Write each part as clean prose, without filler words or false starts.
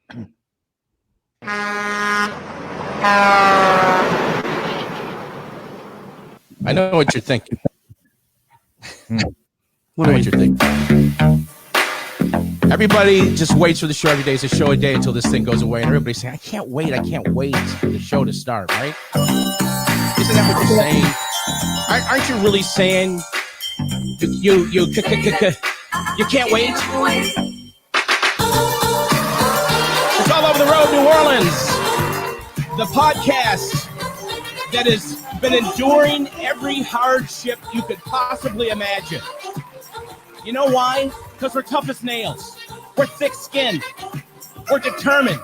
I know what you're thinking. What are you thinking? Everybody just waits for the show every day. It's a show a day until this thing goes away. And everybody's saying, I can't wait for the show to start, right? Isn't that what you're saying? Aren't you really saying you can't wait? It's all over the road, New Orleans. The podcast that has been enduring every hardship you could possibly imagine. You know why? Because we're tough as nails. We're thick-skinned. We're determined.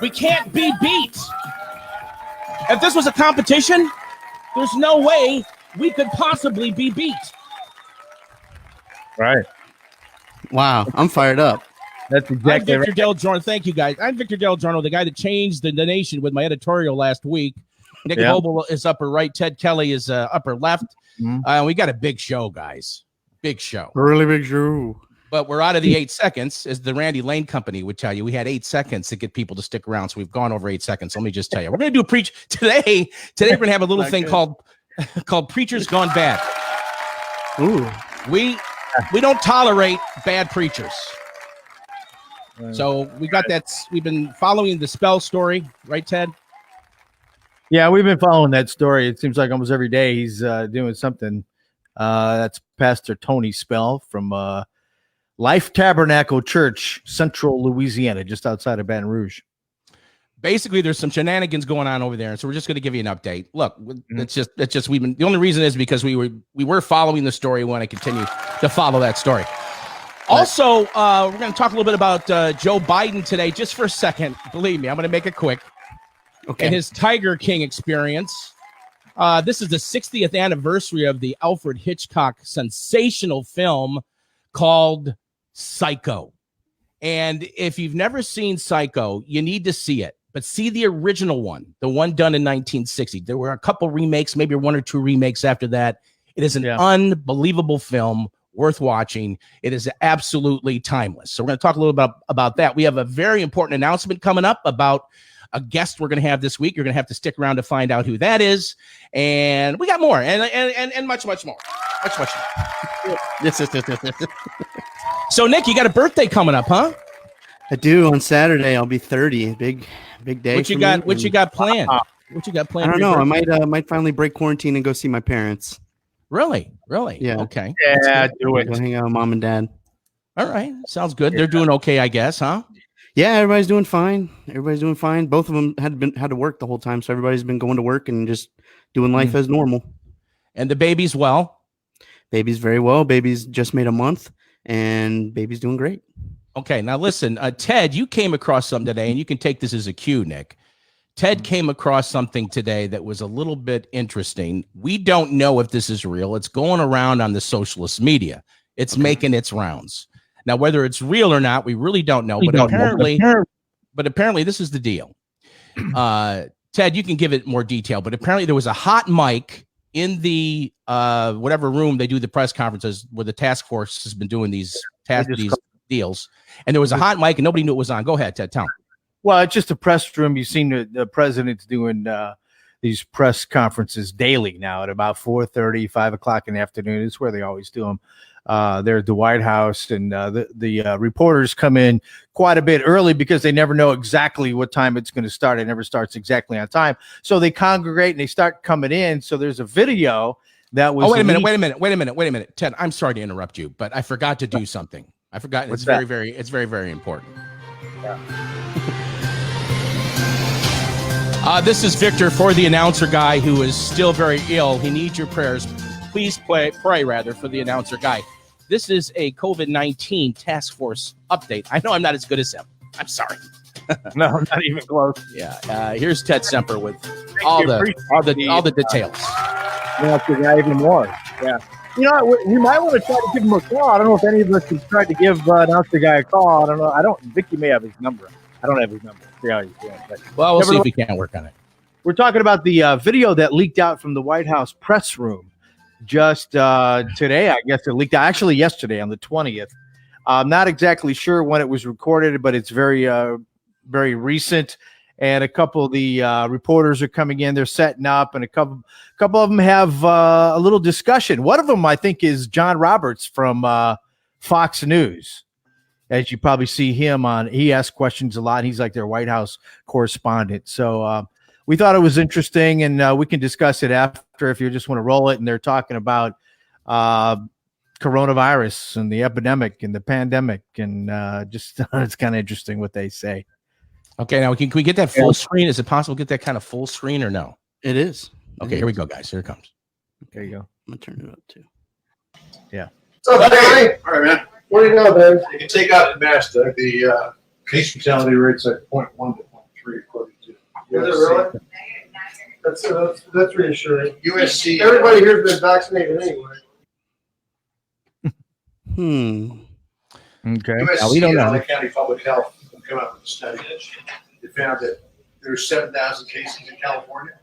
We can't be beat. If this was a competition, there's no way we could possibly be beat. Right. Wow, I'm fired up. That's exactly I'm Victor Del Giorno. Thank you, guys. I'm Victor Del Giorno, the guy that changed the nation with my editorial last week. Nick Vogel is upper right. Ted Kelly is upper left. We got a big show, guys. Big show. Really big show. But we're out of the 8 seconds, as the Randy Lane Company would tell you. We had 8 seconds to get people to stick around, so we've gone over 8 seconds. Let me just tell you. We're going to do a preach today. Today we're going to have a little thing called Preachers Gone Bad. Ooh. We don't tolerate bad preachers. So we got that. We've been following the Spell story, right, Ted? Yeah, we've been following that story. It seems like almost every day he's doing something. That's Pastor Tony Spell from Life Tabernacle Church, Central Louisiana, just outside of Baton Rouge. Basically, there's some shenanigans going on over there, and so we're just going to give you an update. Look, it's just we've been. The only reason is because we were following the story. We want to continue to follow that story. Also, we're going to talk a little bit about Joe Biden today, just for a second. Believe me, I'm going to make it quick. Okay. And his Tiger King experience. This is the 60th anniversary of the Alfred Hitchcock sensational film called Psycho. And if you've never seen Psycho, you need to see it. But see the original one, the one done in 1960. There were a couple remakes, maybe 1 or 2 remakes after that. It is an unbelievable film, worth watching. It is absolutely timeless. So we're going to talk a little bit about that. We have a very important announcement coming up about a guest we're going to have this week. You're going to have to stick around to find out who that is. And we got more and much more. Much more. Yes. So, Nick, you got a birthday coming up, huh? I do. On Saturday, I'll be 30. Big day. What you got planned? What you got planned? I don't know. I might finally break quarantine and go see my parents. Really? Yeah. Okay. Yeah, do it. Go hang out with mom and dad. All right. Sounds good. They're doing okay, I guess, huh? Yeah, everybody's doing fine. Both of them had to work the whole time, so everybody's been going to work and just doing life as normal. And the baby's well? Baby's very well. Baby's just made a month, and baby's doing great. Okay, now listen, Ted, you came across something today, and you can take this as a cue, Nick. Ted came across something today that was a little bit interesting. We don't know if this is real. It's going around on the socialist media. It's making its rounds. Now, whether it's real or not, we really don't know. But apparently, this is the deal. Ted, you can give it more detail. But apparently, there was a hot mic in the whatever room they do the press conferences where the task force has been doing these deals. And there was a hot mic, and nobody knew it was on. Go ahead, Ted. Tell them. Well, it's just a press room. You've seen the president's doing these press conferences daily now at about 4:30, 5 o'clock in the afternoon. It's where they always do them. They're at the White House, and the reporters come in quite a bit early because they never know exactly what time it's going to start. It never starts exactly on time. So they congregate and they start coming in. So there's a video that was. Oh, wait a minute. Ted, I'm sorry to interrupt you, but I forgot to do something. I forgot. It's very, very important. Yeah. This is Victor for the announcer guy who is still very ill. He needs your prayers. Please pray for the announcer guy. This is a COVID-19 task force update. I know I'm not as good as him. I'm sorry. No, not even close. Yeah. Here's Ted Semper with all the details. Announcer guy even more. Yeah. You know, we might want to try to give him a call. I don't know if any of us have tried to give announcer guy a call. I don't know. Vicky may have his number. I don't have his number. See how he's doing. Well, we'll see if we can't work on it. We're talking about the video that leaked out from the White House press room just today. I guess it leaked out actually yesterday on the 20th. I'm not exactly sure when it was recorded, but it's very very recent. And a couple of the reporters are coming in. They're setting up, and a couple of them have a little discussion. One of them, I think, is John Roberts from Fox News. As you probably see him on, he asks questions a lot. He's like their White House correspondent. So we thought it was interesting, and we can discuss it after if you just want to roll it. And they're talking about coronavirus and the epidemic and the pandemic, and just it's kind of interesting what they say. Okay, now can we get that full screen? Is it possible to get that kind of full screen or no? It is. Okay, here we go, guys. Here it comes. There you go. I'm gonna turn it up too. Yeah. So, hey, all right, man. What do you know, babe? You can take out the mask. The case fatality rate's at 0.1 to 0.3 according to. Is it really? That's reassuring. USC. Everybody here's been vaccinated anyway. Okay. USC, now, we don't know. LA County Public Health come out with a study. They found that there are 7,000 cases in California,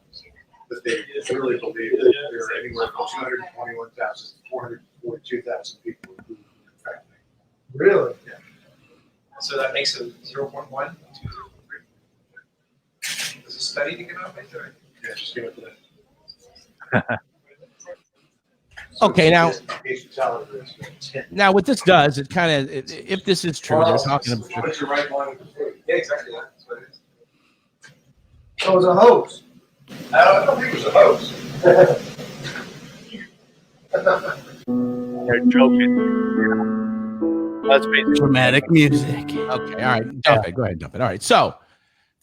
but they really believe that there are anywhere from 221,000 to 442,000 people who are infected. Really? Yeah. So that makes it 0.1, 2, 3. Does a study to come out with? Or? Yeah, just give it to that. Okay, now Case fatality rate is 10. now what this does, it kind of, if this is true, they're talking about. What's your right line with the food? Yeah, exactly. That's what it is. So it was a hoax. I don't think it was a hoax. They're joking. That's basically Dramatic music. Okay, all right, dump it. Go ahead, dump it. All right, so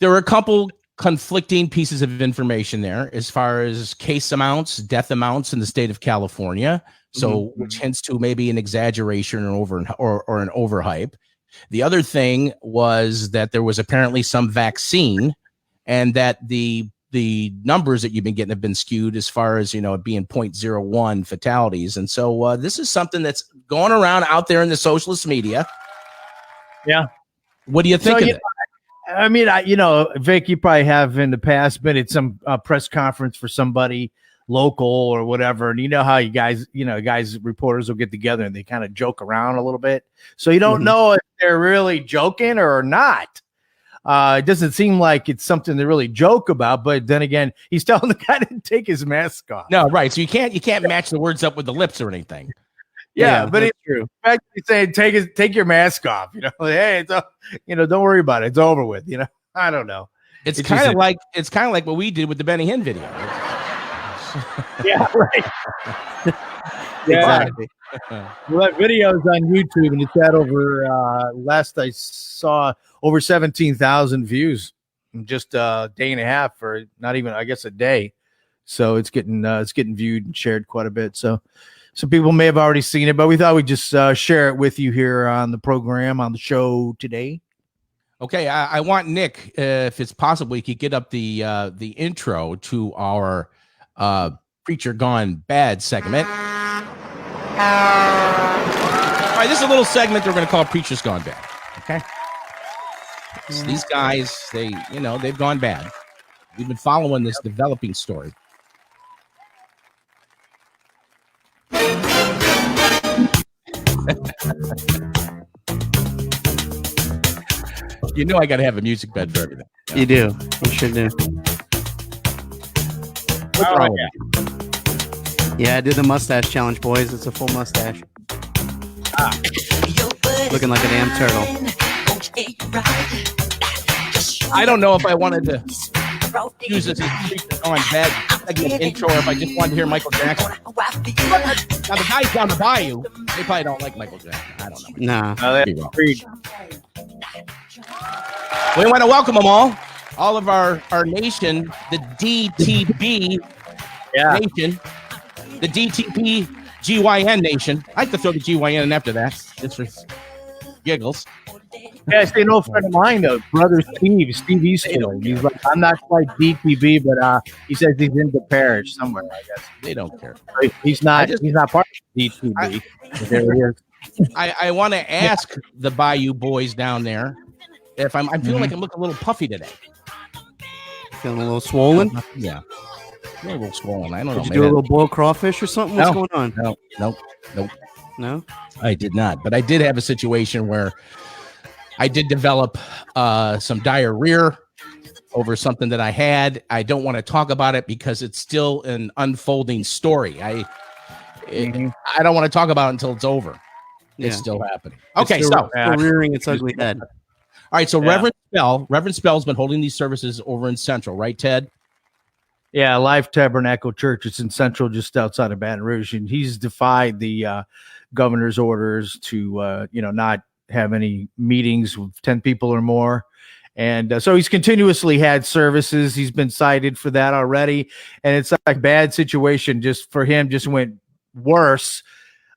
there were a couple conflicting pieces of information there as far as case amounts, death amounts in the state of California. So, which hints to maybe an exaggeration or an overhype. The other thing was that there was apparently some vaccine, and that the numbers that you've been getting have been skewed as far as, it being 0.01 fatalities. And so this is something that's going around out there in the socialist media. Yeah. What do you think of it? I mean, Vic, you probably have in the past been at some press conference for somebody local or whatever, and you know how you guys, reporters will get together and they kind of joke around a little bit. So you don't know if they're really joking or not. It doesn't seem like it's something to really joke about, but then again, he's telling the guy to take his mask off. No, right. So you can't match the words up with the lips or anything. Yeah, but it's true. Actually saying take your mask off. Hey, it's don't worry about it. It's over with. I don't know. It's kind of like what we did with the Benny Hinn video. Yeah, right. Exactly. Well, that video is on YouTube, and it's at over last I saw over 17,000 views in just a day and a half, or not even, I guess, a day. So it's getting viewed and shared quite a bit. So some people may have already seen it, but we thought we'd just share it with you here on the program, on the show today. Okay, I want Nick, if it's possible, he could get up the intro to our Preacher Gone Bad segment. All right, this is a little segment we're going to call Preacher's Gone Bad. Okay, so these guys, they've gone bad. We've been following this developing story. I got to have a music bed for everything. You do. You sure do. What's wrong with Yeah, I did the mustache challenge, boys. It's a full mustache. Looking like a damn turtle. I don't know if I wanted to use this as Preacher Gone Bad segment intro, or if I just wanted to hear Michael Jackson. Now, the guys down the bayou, they probably don't like Michael Jackson. I don't know. Nah. We want to welcome them all of our nation, the DTB nation, the DTP GYN nation. I like to throw the GYN in after that, just for giggles. Yeah, I see an old friend of mine, though, brother Steve Eastwood. He's like, I'm not quite DTB, but he says he's in the parish somewhere, I guess. They don't care. He's not part of DTB. There he is. I want to ask the Bayou boys down there if I'm feeling like I'm looking a little puffy today. Feeling a little swollen? Yeah. A little swollen. I don't know. Did you do a little boiled crawfish or something? What's going on? No. No? I did not. But I did have a situation where I did develop some diarrhea over something that I had. I don't want to talk about it because it's still an unfolding story. I don't want to talk about it until it's over. It's still happening. Okay, still rearing its ugly head. All right, so Reverend Spell's been holding these services over in Central, right, Ted? Yeah, Life Tabernacle Church. It's in Central, just outside of Baton Rouge, and he's defied the governor's orders to, not have any meetings with 10 people or more. And so he's continuously had services. He's been cited for that already. And it's like a bad situation just for him, just went worse.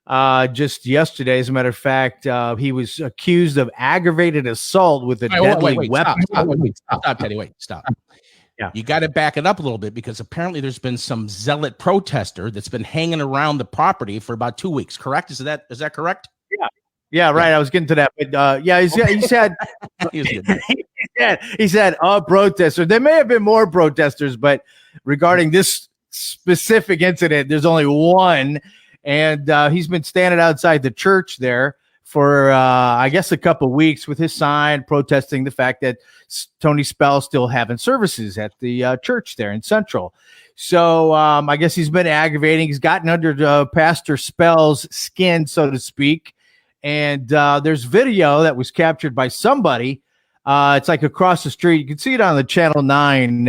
Just yesterday, as a matter of fact, he was accused of aggravated assault with a deadly weapon. Stop, Teddy. Wait, stop. Yeah. You got to back it up a little bit because apparently there's been some zealot protester that's been hanging around the property for about 2 weeks. Correct? Is that correct? Yeah, right. I was getting to that, but he said he said protesters. There may have been more protesters, but regarding this specific incident, there's only one, and he's been standing outside the church there for I guess a couple of weeks with his sign protesting the fact that Tony Spell's still having services at the church there in Central. So I guess he's been aggravating. He's gotten under Pastor Spell's skin, so to speak. And there's video that was captured by somebody. It's like across the street. You can see it on the Channel 9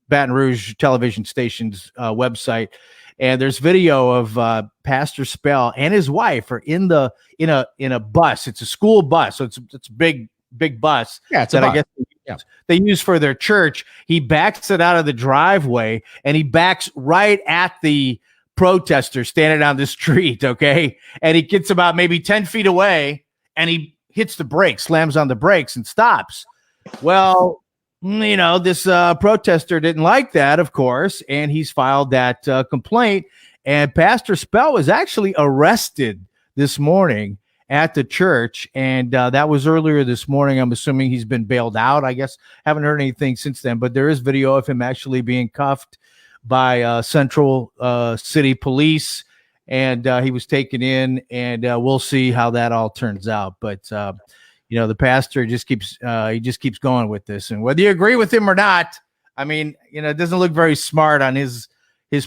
Baton Rouge television station's website. And there's video of Pastor Spell and his wife are in a bus. It's a school bus, so it's a big bus. Yeah, it's that a I guess they use for their church. He backs it out of the driveway, and he backs right at the protester standing on the street, okay? And he gets about maybe 10 feet away, and he hits the brakes, slams on the brakes, and stops. Well, this protester didn't like that, of course, and he's filed that complaint. And Pastor Spell was actually arrested this morning at the church, and that was earlier this morning. I'm assuming he's been bailed out. I guess haven't heard anything since then, but there is video of him actually being cuffed by Central City Police, and he was taken in, and we'll see how that all turns out. But the pastor just keeps going with this, and whether you agree with him or not, I mean, it doesn't look very smart on his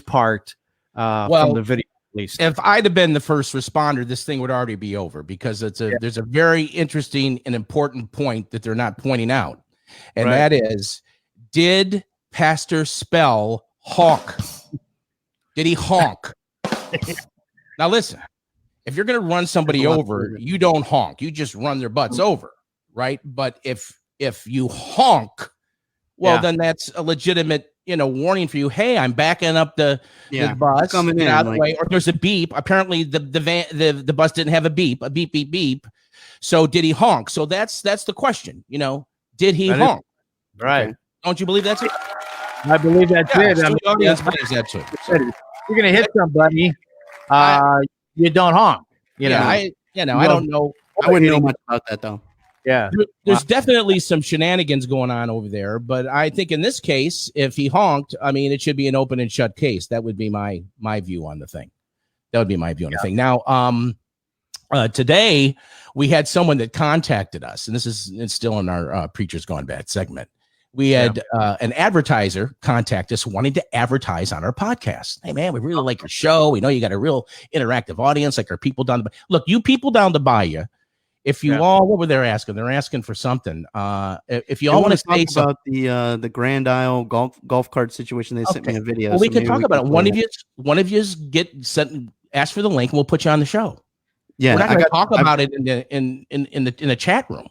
part from the video. At least, if I'd have been the first responder, this thing would already be over because there's a very interesting and important point that they're not pointing out, and that is, did Pastor Spell honk? Did he honk? Now listen, if you're going to run somebody over, you don't honk. You just run their butts over, right? But if you honk, then that's a legitimate, warning for you. Hey, I'm backing up the bus, coming in out of the way. Or there's a beep. Apparently, the bus didn't have a beep, beep, beep. So did he honk? So that's the question. Did he honk? Right? Don't you believe that's it? I believe that's it. So the audience believes that too. You're gonna hit somebody. You don't honk. I don't know. I wouldn't know much about that though. Yeah, there's definitely some shenanigans going on over there, but I think in this case, if he honked, I mean, it should be an open and shut case. That would be my view on the thing. That would be my view on the thing. Now, today we had someone that contacted us, and it's still in our Preachers Gone Bad segment. We had an advertiser contact us wanting to advertise on our podcast. Hey, man, we really like your show. We know you got a real interactive audience, like our people down the look, you people down the bayou. If you all, what were they asking? They're asking for something. If you all want to say about the Grand Isle golf cart situation, they sent me a video. Well, we can talk about it. One of you ask for the link, and we'll put you on the show. Yeah, we're not going to talk about it in the chat room.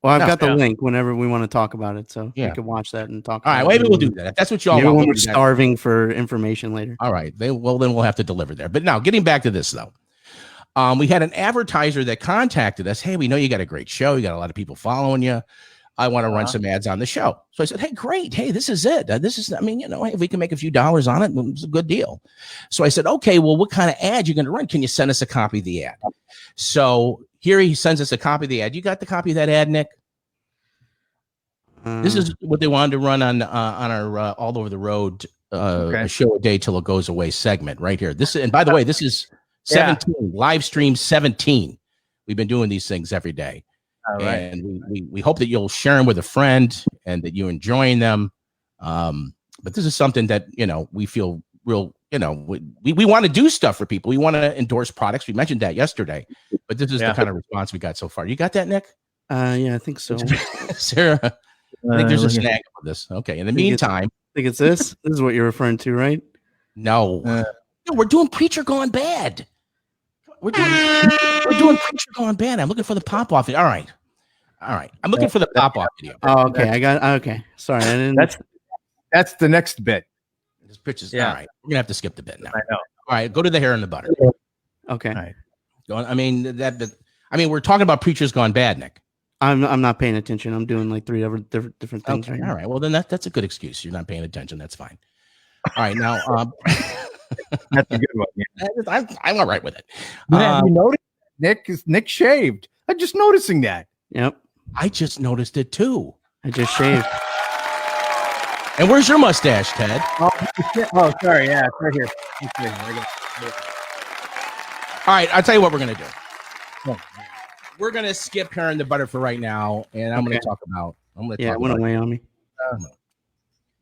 Well, I've got the link whenever we want to talk about it, so you can watch that and talk. All right, maybe we'll do that. If that's what you all want. When we're starving for information later. All right, then we'll have to deliver there. But now, getting back to this though, we had an advertiser that contacted us. Hey, we know you got a great show. You got a lot of people following you. I want to run some ads on the show. So I said, hey, great. Hey, this is it. Hey, if we can make a few dollars on it, it's a good deal. So I said, okay, well, what kind of ad you going to run? Can you send us a copy of the ad? So here he sends us a copy of the ad. You got the copy of that ad, Nick? This is what they wanted to run on our all over the road a show a day till it goes away segment right here. And by the way, this is 17 live stream 17. We've been doing these things every day. All right. And we hope that you'll share them with a friend and that you're enjoying them. But this is something that, we feel real, we want to do stuff for people. We want to endorse products. We mentioned that yesterday, but this is the kind of response we got so far. You got that, Nick? Yeah, I think so. Sarah, I think there's a snag with this. Okay. In the meantime, I think it's this. This is what you're referring to, right? no, we're doing Preacher Gone Bad. We're doing Preacher Gone Bad. I'm looking for the pop-off. All right. I'm looking for the pop-off video. Oh, okay. Okay. Sorry, I didn't. That's the next bit. This picture's all right. We're gonna have to skip the bit now. I know. All right, go to the hair and the butter. Okay. All right. We're talking about Preacher's Gone Bad, Nick. I'm not paying attention. I'm doing like 3 other different things Okay, right all now. right. Well, then that's a good excuse. You're not paying attention. That's fine. All right, now That's a good one. Yeah. I'm all right with it. Have you noticed Nick shaved? I'm just noticing that. Yep. I just noticed it too. I just shaved. And where's your mustache, Ted? Oh, sorry. Yeah, it's right here. I got it. All right, I'll tell you what we're gonna do. Oh. We're gonna skip hair and the butter for right now, and I'm gonna talk about. Yeah, it went away on me.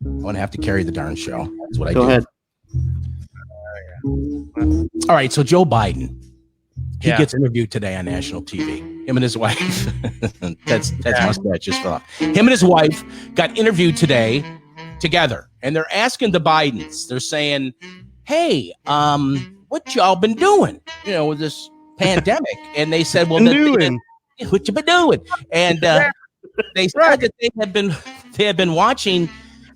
I'm gonna have to carry the darn show. That's what I Go do. ahead. All right, so Joe Biden, he Yeah. gets interviewed today on national TV. Him and his wife. that's mustache just fell off. Him and his wife got interviewed today together, and they're asking the Bidens. They're saying, "Hey, what y'all been doing? With this pandemic?" And they said, "Well, what you been doing?" And they said that they had been watching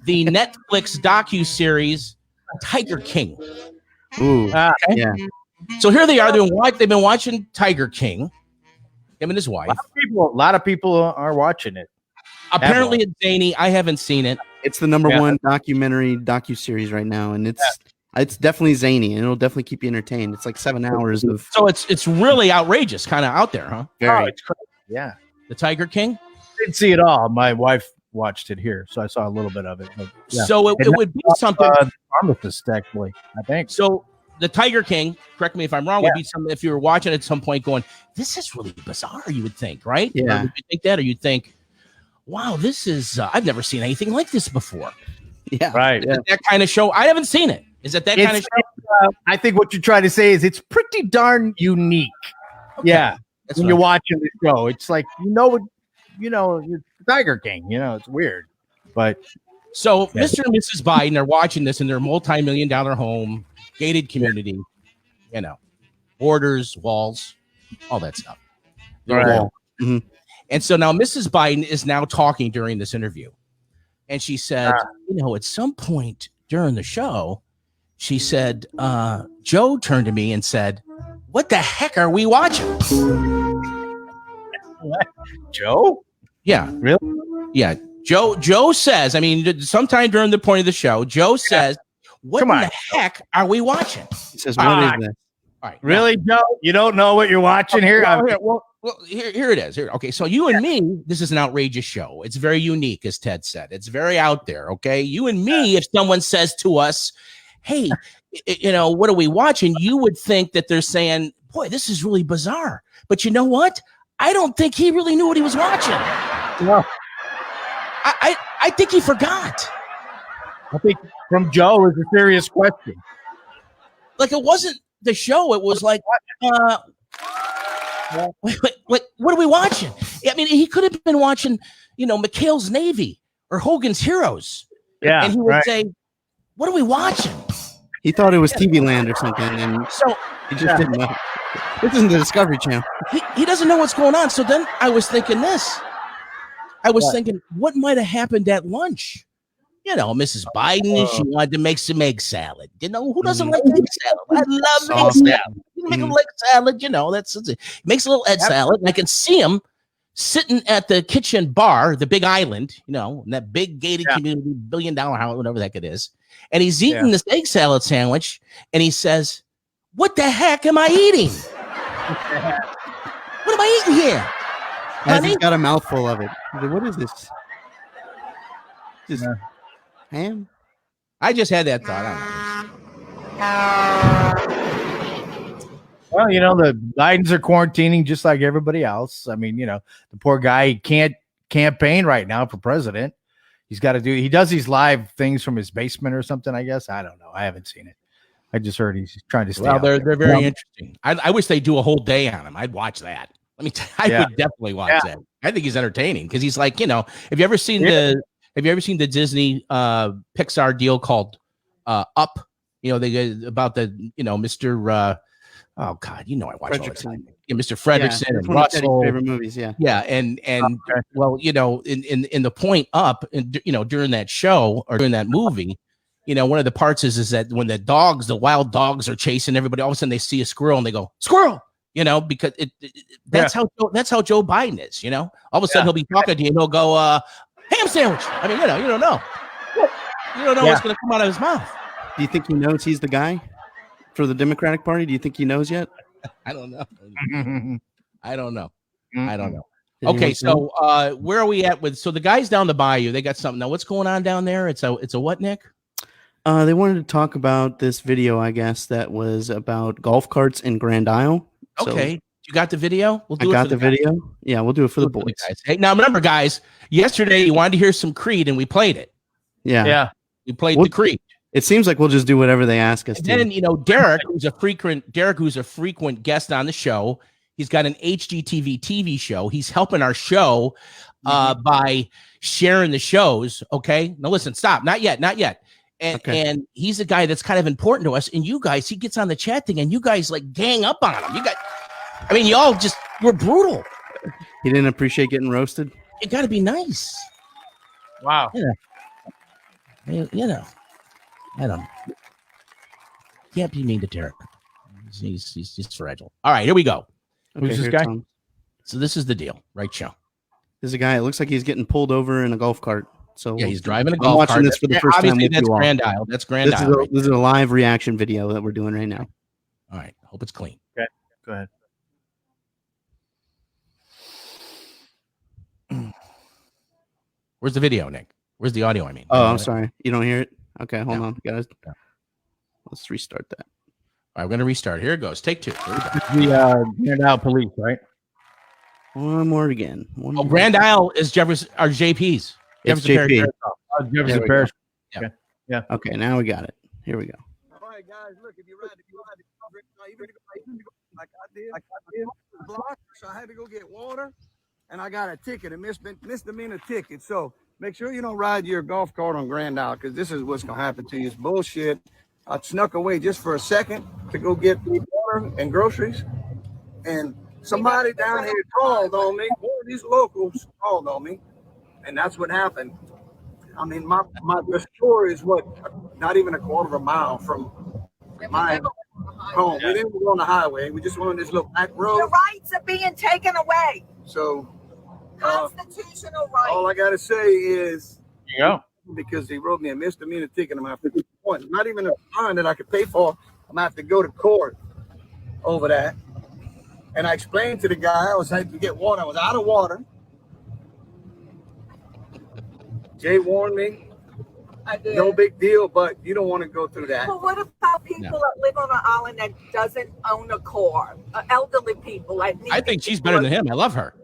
the Netflix docuseries Tiger King. Ooh. Okay? Yeah. So here they are. They've been watching Tiger King. Him and his wife. A lot of people are watching it. Apparently, it's zany. I haven't seen it. It's the number one docuseries right now, and it's definitely zany, and it'll definitely keep you entertained. It's like 7 hours of. So it's really outrageous, kind of out there, huh? Very. It's crazy. Yeah. The Tiger King. Didn't see it all. My wife watched it here, so I saw a little bit of it. But, yeah. So it would be something. Pharmacist, actually, I think. So the Tiger King, correct me if I'm wrong, would be something if you were watching at some point going, "This is really bizarre." You would think, right? Yeah. Or would you think that, or you'd think, "Wow, this is I've never seen anything like this before." Yeah. Right. Is it that kind of show? I haven't seen it. Is it that kind of show? I think what you're trying to say is it's pretty darn unique. Okay. Yeah. That's When what you're watching the show, it's like it's Tiger King. It's weird, but So Mr. and Mrs. Biden are watching this in their multi-million-dollar home, gated community, borders, walls, all that stuff. Right. Mm-hmm. And so now Mrs. Biden is now talking during this interview. And she said, at some point during the show, she said, Joe turned to me and said, "What the heck are we watching?" Joe? Yeah. Really? Yeah. Joe says, sometime during the point of the show, Joe says, "What in the heck are we watching?" He says, "What is this?" All right. Really, Joe? You don't know what you're watching here? Here it is. Here. Okay. So you and me, this is an outrageous show. It's very unique, as Ted said. It's very out there. Okay. You and me, if someone says to us, "Hey, what are we watching?" You would think that they're saying, "Boy, this is really bizarre." But you know what? I don't think he really knew what he was watching. No. I think he forgot. I think from Joe is a serious question. Like, it wasn't the show. It was like, what are we watching? He could have been watching, McHale's Navy or Hogan's Heroes. Yeah. And he would say, "What are we watching?" He thought it was TV Land or something, and So he just didn't know. This isn't the Discovery Channel. he doesn't know what's going on. So then I was thinking this. I was thinking, what might have happened at lunch? Mrs. Biden, she wanted to make some egg salad. Who doesn't like egg salad? I love egg salad. You make a egg salad, that's it. Makes a little egg salad. And I can see him sitting at the kitchen bar, the big island, in that big gated community, $1 billion house, whatever the heck it is. And he's eating this egg salad sandwich, and he says, "What the heck am I eating? What am I eating here?" As he's got a mouthful of it. He's like, "What is this? Just ham?" I just had that thought. I don't know. Well, the Bidens are quarantining just like everybody else. I mean, the poor guy can't campaign right now for president. He does these live things from his basement or something, I guess. I don't know. I haven't seen it. I just heard he's trying to stay out they're there. very interesting. I wish they do a whole day on him. I'd watch that. I mean, I would definitely watch that. I think he's entertaining because he's like, have you ever seen the Disney Pixar deal called Up? They get about the Mr. Oh God, I watch all the time. Yeah, Mr. Fredrickson and Russell. Favorite movies, yeah. Yeah, and well, in the point Up, and during that show or during that movie, one of the parts is that when the wild dogs are chasing everybody, all of a sudden they see a squirrel and they go squirrel, because that's how Joe Biden is. All of a sudden he'll be talking to you and he'll go ham sandwich. I mean, you don't know, what's going to come out of his mouth. Do you think he knows he's the guy for the Democratic Party? Do you think he knows yet? I don't know. I don't know. Okay, so where are we at with? So the guys down the bayou, they got something. Now, what's going on down there? It's a what, Nick? They wanted to talk about this video, I guess, that was about golf carts in Grand Isle. Okay, you got the video? I got the video. Yeah, we'll do it for the boys. Hey, now remember, guys, yesterday you wanted to hear some Creed, and we played it. Yeah. We played the Creed. It seems like we'll just do whatever they ask us and to. Then, Derek, who's a frequent guest on the show, he's got an HGTV TV show. He's helping our show by sharing the shows. Okay. Now listen, stop. Not yet. And he's a guy that's kind of important to us. And you guys, he gets on the chat thing and you guys like gang up on him. Y'all just were brutal. He didn't appreciate getting roasted. You got to be nice. Wow. I don't know. Can't be mean to Derek. He's just fragile. All right, here we go. Okay, who's this guy? So this is the deal, right, show? There's a guy. It looks like he's getting pulled over in a golf cart. So yeah, he's driving a golf cart. I'm watching this for the first time. Obviously, that's Grand Isle. That's Grand Isle. This is a live reaction video that we're doing right now. All right, hope it's clean. Okay, go ahead. Where's the video, Nick? Where's the audio? I mean. Oh, I'm sorry. You don't hear it? Okay, hold on, guys. Yeah. Let's restart that. All right, we're gonna restart. Here it goes. Take two. Here the Grand Isle police, right? One more again. Grand Isle is Jefferson or JP's. It's JP. Jefferson Parish. Yeah. Okay, now we got it. Here we go. All right, guys. Look, if you ride like I did, block, so I had to go get water, and I got a ticket, a misdemeanor ticket. So make sure you don't ride your golf cart on Grand Isle, because this is what's gonna happen to you. It's bullshit. I snuck away just for a second to go get water and groceries, and somebody down here called on me. One of these locals called on me, and that's what happened. I mean, the store is not even a quarter of a mile from my home. We didn't go on the highway. We just went on this little back road. The rights are being taken away. So, constitutional rights. All I gotta say is, because he wrote me a misdemeanor ticket, I'm gonna have to get points. Not even a fine that I could pay for. I'm gonna have to go to court over that. And I explained to the guy, I was had to get water. I was out of water. Jay warned me. I did. No big deal, but you don't want to go through that. Well, what about people that live on an island that doesn't own a car? Elderly people. I think she's better than him. I love her.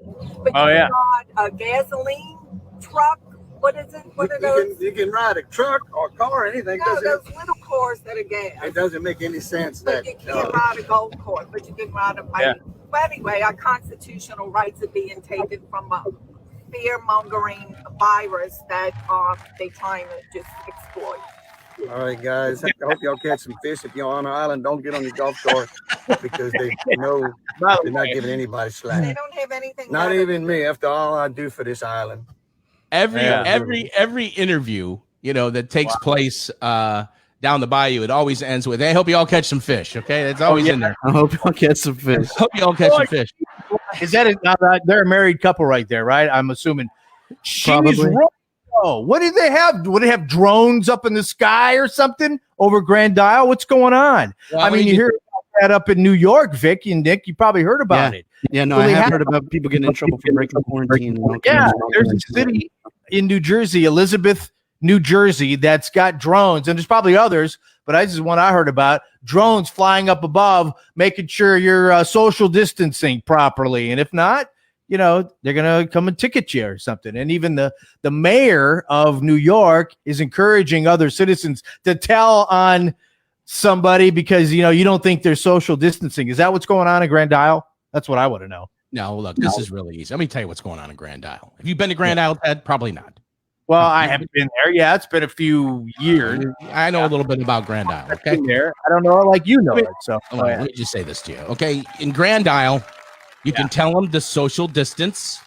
But got a gasoline truck. What is it? What are those? You can ride a truck or car or anything. No, those little cars that are gas. It doesn't make any sense. But you can't ride a golf cart, but you can ride a bike. Yeah. But anyway, our constitutional rights are being taken from a fear-mongering virus that they're trying to just exploit. All right, guys. I hope y'all catch some fish. If you're on an island, don't get on your golf cart because they know they're not giving anybody slack. They don't have anything. Not even me. After all I do for this island. Every interview, that takes place down the bayou, it always ends with, "Hey, I hope you all catch some fish." Okay, that's always in there. I hope y'all catch some fish. Hope you all catch some fish. Is that they're a married couple right there, right? I'm assuming. Probably. Oh, what did they have? Would they have drones up in the sky or something over Grand Isle? What's going on? Well, I mean, you hear about that up in New York, Vic and Nick. You probably heard about it. Yeah, no, I have heard about people getting in trouble for breaking quarantine. Yeah, there's a city in New Jersey, Elizabeth, New Jersey, that's got drones, and there's probably others, but this is one I heard about. Drones flying up above, making sure you're social distancing properly. And if not, they're going to come and ticket you or something. And even the mayor of New York is encouraging other citizens to tell on somebody because, you don't think they're social distancing. Is that what's going on in Grand Isle? That's what I want to know. No, look, this is really easy. Let me tell you what's going on in Grand Isle. Have you been to Grand Isle, Ted? Probably not. Well, I haven't been there. Yeah, it's been a few years. I know a little bit about Grand Isle. Okay, there. I don't know like you know it. So let me just say this to you. Okay, in Grand Isle, you can tell them to social distance.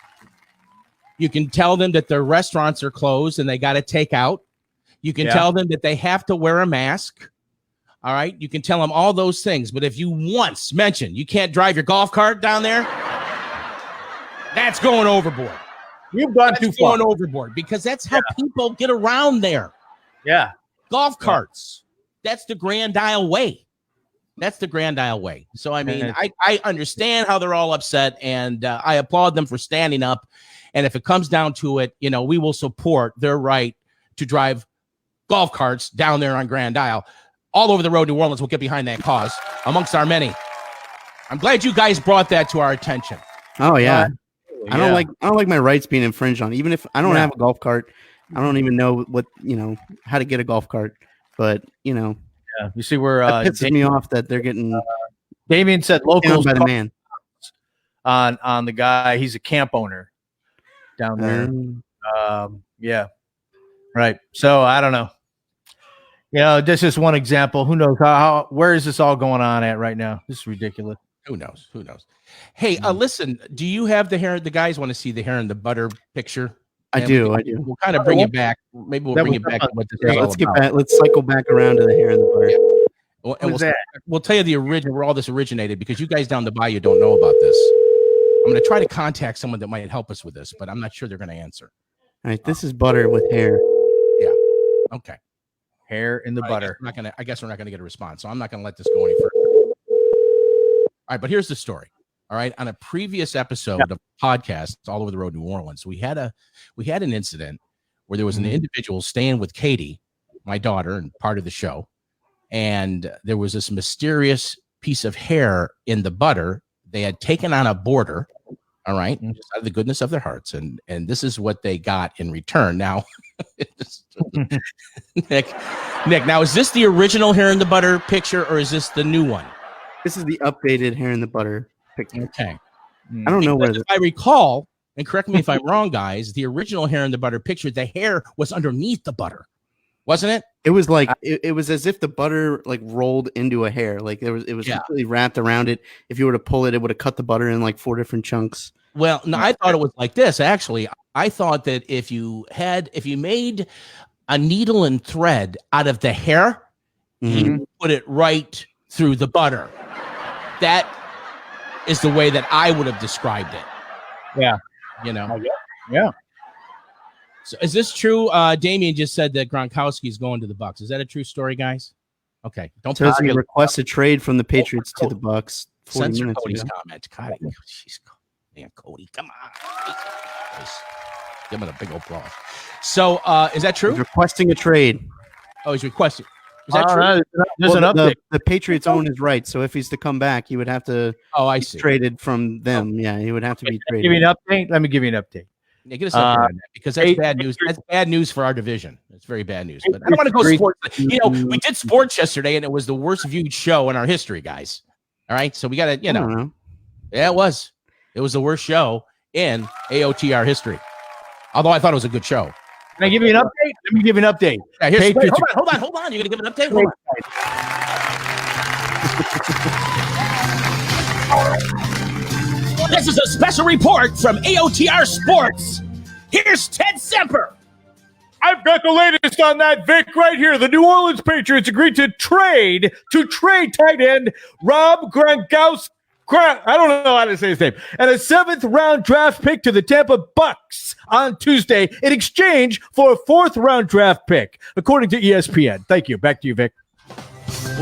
You can tell them that their restaurants are closed and they got to take out. You can tell them that they have to wear a mask. All right, you can tell them all those things. But if you once mention you can't drive your golf cart down there, that's going overboard. You've gone too far. Going overboard because that's how people get around there. Yeah. Golf carts. That's the Grand Isle way. That's the Grand Isle way. So, I mean, I understand how they're all upset, and I applaud them for standing up. And if it comes down to it, we will support their right to drive golf carts down there on Grand Isle. All over the road, New Orleans will get behind that cause amongst our many. I'm glad you guys brought that to our attention. Oh, yeah. I don't like my rights being infringed on. Even if I don't have a golf cart, I don't even know how to get a golf cart. But you see where it pisses me off that they're getting. Damien said locals by the man on the guy. He's a camp owner down there. Yeah, right. So I don't know. This is one example. Who knows where is this all going on at right now? This is ridiculous. Who knows? Hey, listen, do you have the guys want to see the hair in the butter picture? I do. We'll kind of bring it back. Maybe we'll bring it back to what this is all about. Let's cycle back around to the hair in the butter. Yeah. And we'll tell you the origin where all this originated because you guys down the bayou don't know about this. I'm going to try to contact someone that might help us with this, but I'm not sure they're going to answer. All right, this is butter with hair. Yeah. Okay. Hair in the butter. I guess we're not going to get a response, so I'm not going to let this go any further. All right, but here's the story. All right, on a previous episode of the podcast, All Over the Road, New Orleans, we had an incident where there was an individual staying with Katie, my daughter, and part of the show, and there was this mysterious piece of hair in the butter. They had taken on a border, all right, just out of the goodness of their hearts, and this is what they got in return. Now, Nick, now is this the original hair in the butter picture, or is this the new one? This is the updated hair in the butter picture. Okay. I don't know where if I recall, and correct me if I'm wrong, guys, the original hair in the butter picture, the hair was underneath the butter, wasn't it? It was like it was as if the butter like rolled into a hair. Like it was completely wrapped around it. If you were to pull it, it would have cut the butter in like 4 different chunks. Well, no, I thought it was like this. Actually, I thought that if you made a needle and thread out of the hair, you put it right through the butter. That is the way that I would have described it. Yeah. Yeah. So is this true? Damien just said that Gronkowski is going to the Bucs. Is that a true story, guys? Okay. Don't so he request a trade from the Patriots to the Bucs. Censor Cody's comment. God, Cody, come on. Give him a big old applause. So is that true? He's requesting a trade. Oh, he's requesting. Is that true? There's an update. The Patriots own his rights, so if he's to come back, he would have to be traded from them. Yeah, he would have to be traded. Give me an update. Let me give you an update. Yeah, get us up on that because that's bad news. That's bad news for our division. It's very bad news. But I don't want to go sports. We did sports yesterday, and it was the worst viewed show in our history, guys. All right, so we got to, yeah, it was. It was the worst show in AOTR history. Although I thought it was a good show. Can I give you an update? Let me give you an update. Yeah, hold on. You're going to give an update? Hold on. This is a special report from AOTR Sports. Here's Ted Semper. I've got the latest on that, Vic, right here. The New Orleans Patriots agreed to trade tight end Rob Gronkowski. I don't know how to say his name. And a 7th-round draft pick to the Tampa Bucs on Tuesday in exchange for a 4th-round draft pick, according to ESPN. Thank you. Back to you, Vic.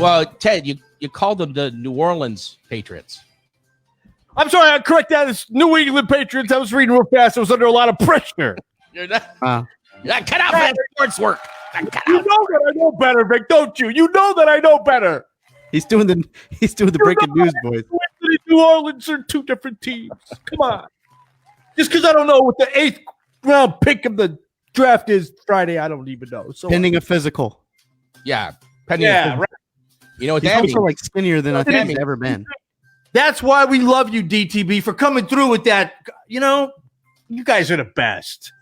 Well, Ted, you called them the New Orleans Patriots. I'm sorry, I'll correct that. It's New England Patriots. I was reading real fast. I was under a lot of pressure. You're not cut out for that sports work. You know that I know better, Vic, don't you? You know that I know better. He's doing the breaking news voice. New Orleans are two different teams. Come on. Just because I don't know what the 8th round pick of the draft is Friday, I don't even know. So Pending a physical. Yeah. right. You know what He's that also means? like skinnier than I think he's ever been. That's why we love you, DTB, for coming through with that. You know, you guys are the best.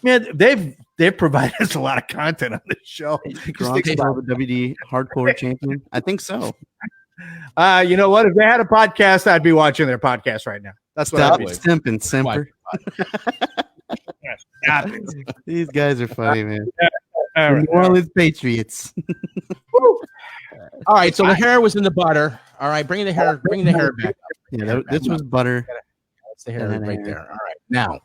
Man, they've provided us a lot of content on this show. Gronk still the WD hardcore champion? I think so. You know what? If they had a podcast, I'd be watching their podcast right now. That's what Stop I would. simping, Simper. Stop it. These guys are funny, man. All right. New Orleans Patriots. All right, so the hair was in the butter. All right, bring the hair back up. Yeah, this was butter. That's the hair right there. All right, now,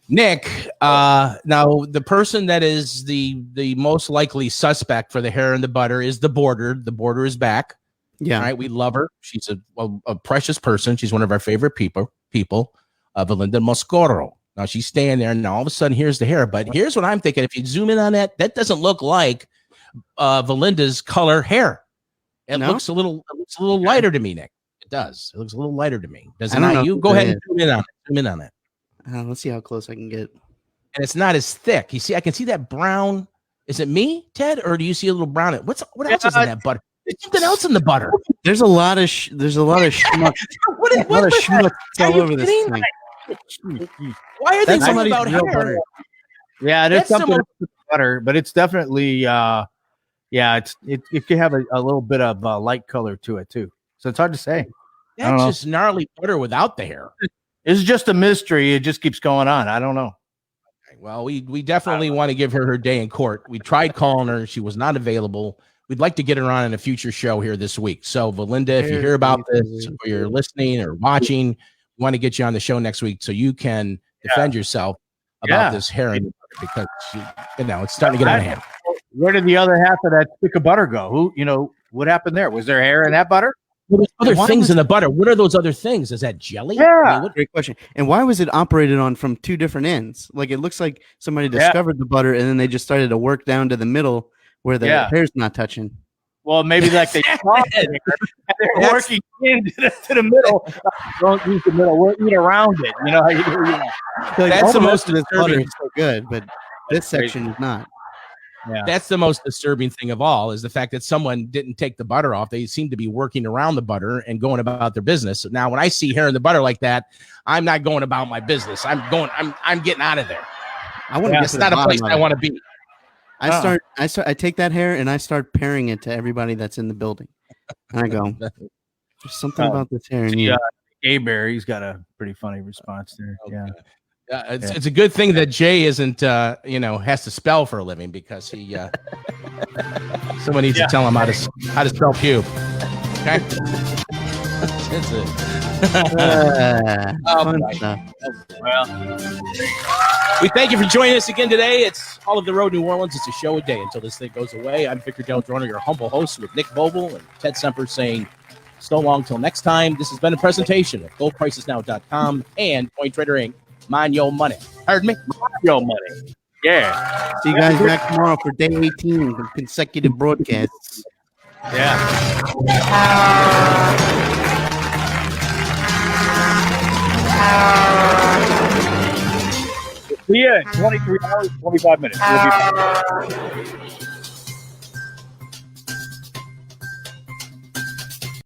Nick. Now the person that is the most likely suspect for the hair in the butter is the border. The border is back. Yeah. All right, we love her. She's a precious person. She's one of our favorite people. Valinda Moscoro. Now she's staying there, and now all of a sudden, here's the hair. But here's what I'm thinking: if you zoom in on that, that doesn't look like Valinda's color hair. It looks a little lighter to me, Nick. It does. It looks a little lighter to me. Does it not? You go ahead and zoom in on it. Zoom in on it. Let's see how close I can get. And it's not as thick. You see, I can see that brown. Is it me, Ted, or do you see a little brown? What else is in that butter? There's something else in the butter. There's a lot of schmuck. What a lot of schmuck all over this thing. Why are they talking about hair? Butter. Yeah, there's something else with butter, but it's definitely it could have a little bit of light color to it too. So it's hard to say. That's just gnarly butter without the hair. It's just a mystery. It just keeps going on. I don't know. Okay, well, we definitely want to give her day in court. We tried calling her. She was not available. We'd like to get her on in a future show here this week. So, Valinda, if you hear about this, or you're listening or watching, we want to get you on the show next week so you can defend yourself about this hair in the butter, because it's starting to get out of hand. Where did the other half of that stick of butter go? What happened there? Was there hair in that butter? Well, there's other things in the butter. What are those other things? Is that jelly? Yeah. Great question. And why was it operated on from two different ends? Like, it looks like somebody discovered the butter and then they just started to work down to the middle where the hair's not touching. Well, maybe like they saw it and they're working into the middle. Don't use the middle. We'll eat around it. You know how you do that. Like, that's the most butter disturbing. is so good, but this section is not. Yeah. That's the most disturbing thing of all, is the fact that someone didn't take the butter off. They seem to be working around the butter and going about their business. Now, when I see hair in the butter like that, I'm not going about my business. I'm getting out of there. It's not a place I want to be. I take that hair and I start pairing it to everybody that's in the building. And I go, there's something about this hair in you. Gayberry, he's got a pretty funny response there. Okay. Yeah. It's a good thing that Jay isn't, has to spell for a living, because he, someone needs to tell him how to spell pube. Okay. That's it. Fun stuff. Well, we thank you for joining us again today. It's All of the Road New Orleans. It's a show a day until this thing goes away. I'm Victor Del Drono, your humble host, with Nick Vogel and Ted Semper saying so long till next time. This has been a presentation of GoldPricesNow.com and Point Trader Inc. Mind your money. Heard me? Mind your money. Yeah. See you guys back tomorrow for day 18 of consecutive broadcasts. Yeah. See ya in 23 hours, 25 minutes. We'll be back.